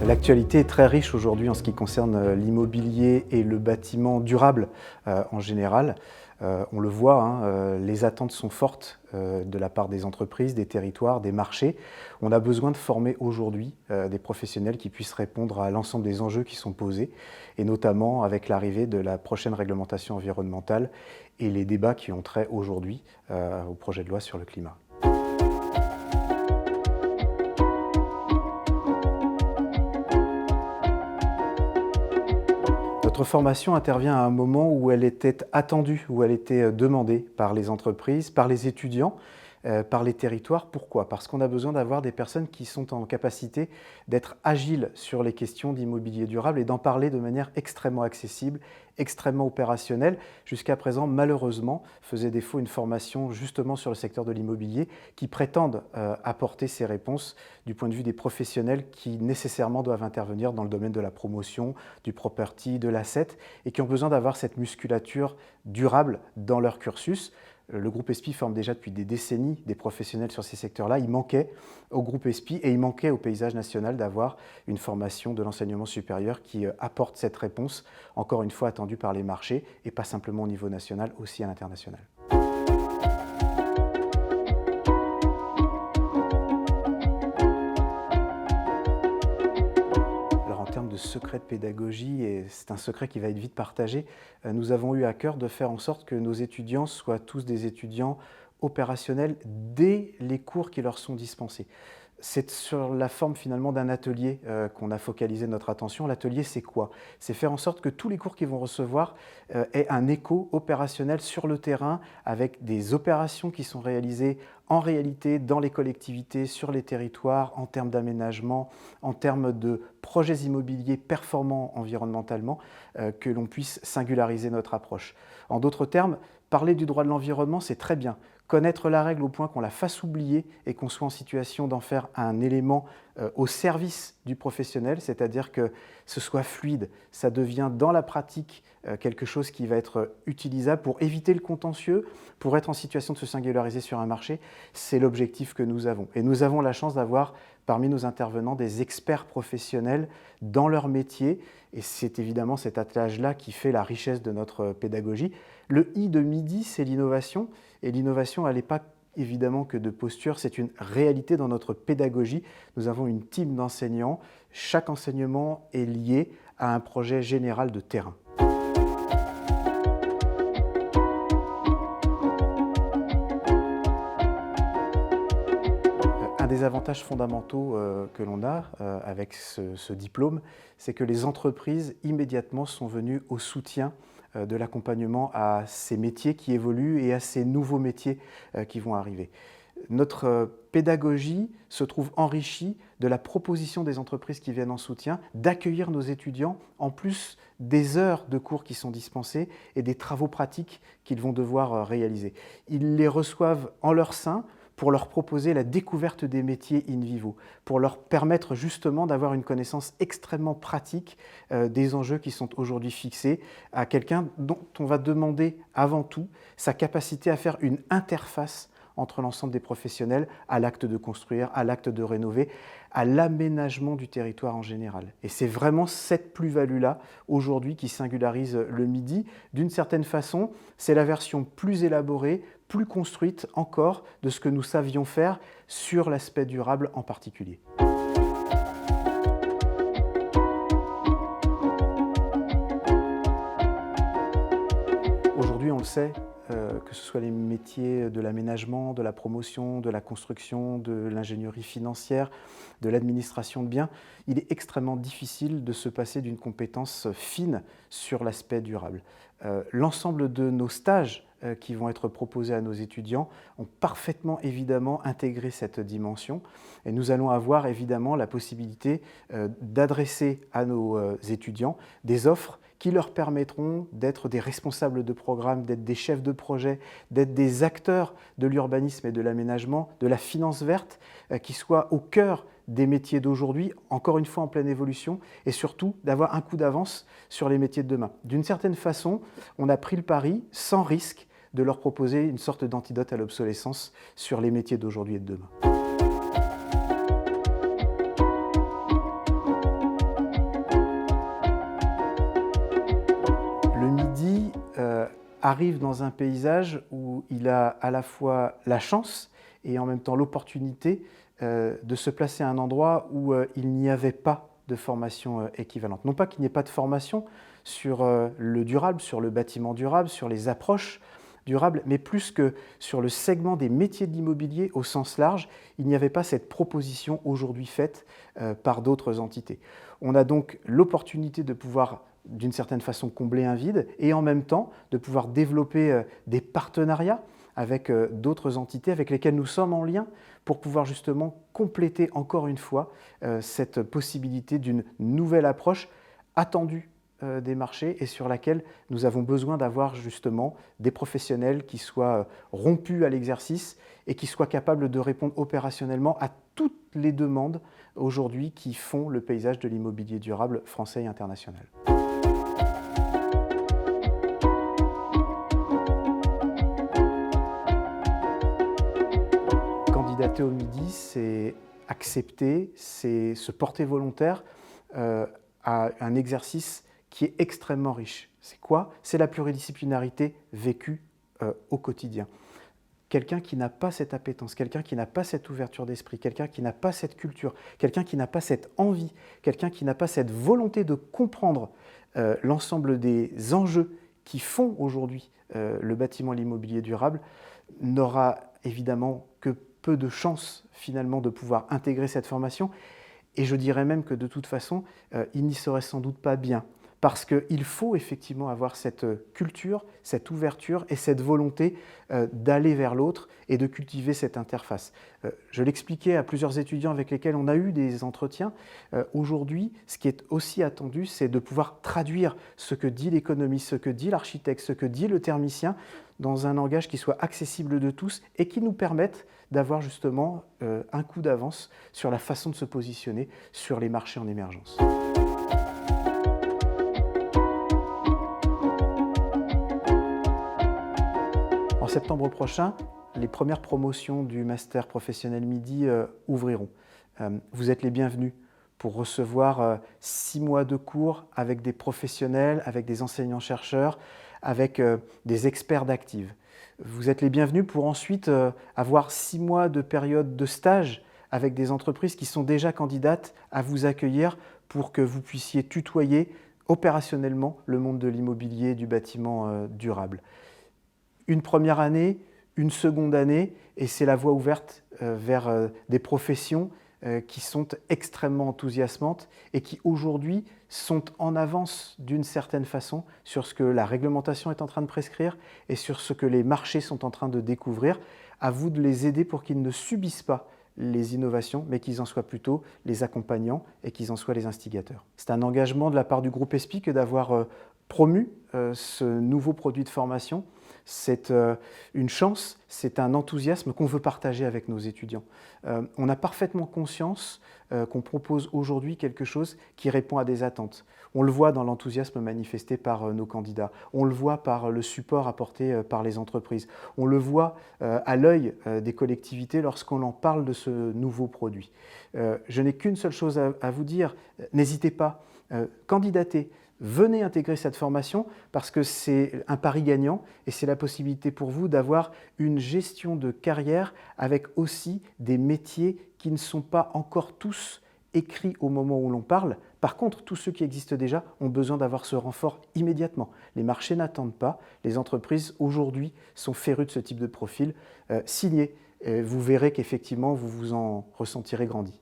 L'actualité est très riche aujourd'hui en ce qui concerne l'immobilier et le bâtiment durable en général. On le voit, les attentes sont fortes de la part des entreprises, des territoires, des marchés. On a besoin de former aujourd'hui des professionnels qui puissent répondre à l'ensemble des enjeux qui sont posés, et notamment avec l'arrivée de la prochaine réglementation environnementale et les débats qui ont trait aujourd'hui au projet de loi sur le climat. Notre formation intervient à un moment où elle était attendue, où elle était demandée par les entreprises, par les étudiants, par les territoires. Pourquoi? Parce qu'on a besoin d'avoir des personnes qui sont en capacité d'être agiles sur les questions d'immobilier durable et d'en parler de manière extrêmement accessible, extrêmement opérationnelle. Jusqu'à présent, malheureusement, faisait défaut une formation justement sur le secteur de l'immobilier qui prétendent apporter ces réponses du point de vue des professionnels qui nécessairement doivent intervenir dans le domaine de la promotion, du property, de l'asset et qui ont besoin d'avoir cette musculature durable dans leur cursus. Le groupe ESPI forme déjà depuis des décennies des professionnels sur ces secteurs-là. Il manquait au groupe ESPI et il manquait au paysage national d'avoir une formation de l'enseignement supérieur qui apporte cette réponse, encore une fois attendue par les marchés, et pas simplement au niveau national, aussi à l'international. Alors en termes de secret de pédagogie, et c'est un secret qui va être vite partagé, nous avons eu à cœur de faire en sorte que nos étudiants soient tous des étudiants opérationnels dès les cours qui leur sont dispensés. C'est sur la forme finalement d'un atelier qu'on a focalisé notre attention. L'atelier, c'est quoi? C'est faire en sorte que tous les cours qu'ils vont recevoir aient un écho opérationnel sur le terrain avec des opérations qui sont réalisées en réalité dans les collectivités, sur les territoires, en termes d'aménagement, en termes de projets immobiliers performants environnementalement, que l'on puisse singulariser notre approche. En d'autres termes, parler du droit de l'environnement, c'est très bien. Connaître la règle au point qu'on la fasse oublier et qu'on soit en situation d'en faire un élément au service du professionnel, c'est-à-dire que ce soit fluide, ça devient dans la pratique quelque chose qui va être utilisable pour éviter le contentieux, pour être en situation de se singulariser sur un marché, c'est l'objectif que nous avons. Et nous avons la chance d'avoir parmi nos intervenants des experts professionnels dans leur métier, et c'est évidemment cet attelage-là qui fait la richesse de notre pédagogie. Le I de midi, c'est l'innovation, et l'innovation, elle n'est pas évidemment que de posture, c'est une réalité dans notre pédagogie. Nous avons une team d'enseignants, chaque enseignement est lié à un projet général de terrain. Un des avantages fondamentaux que l'on a avec ce diplôme, c'est que les entreprises immédiatement sont venues au soutien de l'accompagnement à ces métiers qui évoluent et à ces nouveaux métiers qui vont arriver. Notre pédagogie se trouve enrichie de la proposition des entreprises qui viennent en soutien, d'accueillir nos étudiants en plus des heures de cours qui sont dispensées et des travaux pratiques qu'ils vont devoir réaliser. Ils les reçoivent en leur sein pour leur proposer la découverte des métiers in vivo, pour leur permettre justement d'avoir une connaissance extrêmement pratique des enjeux qui sont aujourd'hui fixés à quelqu'un dont on va demander avant tout sa capacité à faire une interface entre l'ensemble des professionnels à l'acte de construire, à l'acte de rénover, à l'aménagement du territoire en général. Et c'est vraiment cette plus-value-là aujourd'hui qui singularise le Midi. D'une certaine façon, c'est la version plus élaborée, plus construite encore de ce que nous savions faire sur l'aspect durable en particulier. Aujourd'hui, on le sait, que ce soit les métiers de l'aménagement, de la promotion, de la construction, de l'ingénierie financière, de l'administration de biens, il est extrêmement difficile de se passer d'une compétence fine sur l'aspect durable. L'ensemble de nos stages qui vont être proposés à nos étudiants ont parfaitement évidemment intégré cette dimension et nous allons avoir évidemment la possibilité d'adresser à nos étudiants des offres qui leur permettront d'être des responsables de programme, d'être des chefs de projet, d'être des acteurs de l'urbanisme et de l'aménagement, de la finance verte, qui soient au cœur des métiers d'aujourd'hui, encore une fois en pleine évolution, et surtout d'avoir un coup d'avance sur les métiers de demain. D'une certaine façon, on a pris le pari, sans risque, de leur proposer une sorte d'antidote à l'obsolescence sur les métiers d'aujourd'hui et de demain. arrive dans un paysage où il a à la fois la chance et en même temps l'opportunité de se placer à un endroit où il n'y avait pas de formation équivalente. Non pas qu'il n'y ait pas de formation sur le durable, sur le bâtiment durable, sur les approches durables, mais plus que sur le segment des métiers de l'immobilier au sens large, il n'y avait pas cette proposition aujourd'hui faite par d'autres entités. On a donc l'opportunité de pouvoir d'une certaine façon combler un vide et en même temps de pouvoir développer des partenariats avec d'autres entités avec lesquelles nous sommes en lien pour pouvoir justement compléter encore une fois cette possibilité d'une nouvelle approche attendue des marchés et sur laquelle nous avons besoin d'avoir justement des professionnels qui soient rompus à l'exercice et qui soient capables de répondre opérationnellement à toutes les demandes aujourd'hui qui font le paysage de l'immobilier durable français et international. Candidater au Midi, c'est accepter, c'est se porter volontaire à un exercice qui est extrêmement riche. C'est quoi? C'est la pluridisciplinarité vécue au quotidien. Quelqu'un qui n'a pas cette appétence, quelqu'un qui n'a pas cette ouverture d'esprit, quelqu'un qui n'a pas cette culture, quelqu'un qui n'a pas cette envie, quelqu'un qui n'a pas cette volonté de comprendre l'ensemble des enjeux qui font aujourd'hui le bâtiment et l'immobilier durable, n'aura évidemment que peu de chances finalement de pouvoir intégrer cette formation. Et je dirais même que de toute façon, il n'y serait sans doute pas bien. Parce qu'il faut effectivement avoir cette culture, cette ouverture et cette volonté d'aller vers l'autre et de cultiver cette interface. Je l'expliquais à plusieurs étudiants avec lesquels on a eu des entretiens. Aujourd'hui, ce qui est aussi attendu, c'est de pouvoir traduire ce que dit l'économiste, ce que dit l'architecte, ce que dit le thermicien dans un langage qui soit accessible de tous et qui nous permette d'avoir justement un coup d'avance sur la façon de se positionner sur les marchés en émergence. En septembre prochain, les premières promotions du Master Professionnel Midi ouvriront. Vous êtes les bienvenus pour recevoir 6 mois de cours avec des professionnels, avec des enseignants-chercheurs, avec des experts d'Active. Vous êtes les bienvenus pour ensuite avoir 6 mois de période de stage avec des entreprises qui sont déjà candidates à vous accueillir pour que vous puissiez tutoyer opérationnellement le monde de l'immobilier et du bâtiment durable. Une première année, une seconde année, et c'est la voie ouverte vers des professions qui sont extrêmement enthousiasmantes et qui aujourd'hui sont en avance d'une certaine façon sur ce que la réglementation est en train de prescrire et sur ce que les marchés sont en train de découvrir. À vous de les aider pour qu'ils ne subissent pas les innovations, mais qu'ils en soient plutôt les accompagnants et qu'ils en soient les instigateurs. C'est un engagement de la part du groupe ESPI que d'avoir promu ce nouveau produit de formation. C'est une chance, c'est un enthousiasme qu'on veut partager avec nos étudiants. On a parfaitement conscience qu'on propose aujourd'hui quelque chose qui répond à des attentes. On le voit dans l'enthousiasme manifesté par nos candidats, on le voit par le support apporté par les entreprises, on le voit à l'œil des collectivités lorsqu'on en parle de ce nouveau produit. Je n'ai qu'une seule chose à vous dire, n'hésitez pas, candidatez. Venez intégrer cette formation parce que c'est un pari gagnant et c'est la possibilité pour vous d'avoir une gestion de carrière avec aussi des métiers qui ne sont pas encore tous écrits au moment où l'on parle. Par contre, tous ceux qui existent déjà ont besoin d'avoir ce renfort immédiatement. Les marchés n'attendent pas. Les entreprises aujourd'hui sont férues de ce type de profil. Signez, vous verrez qu'effectivement vous vous en ressentirez grandi.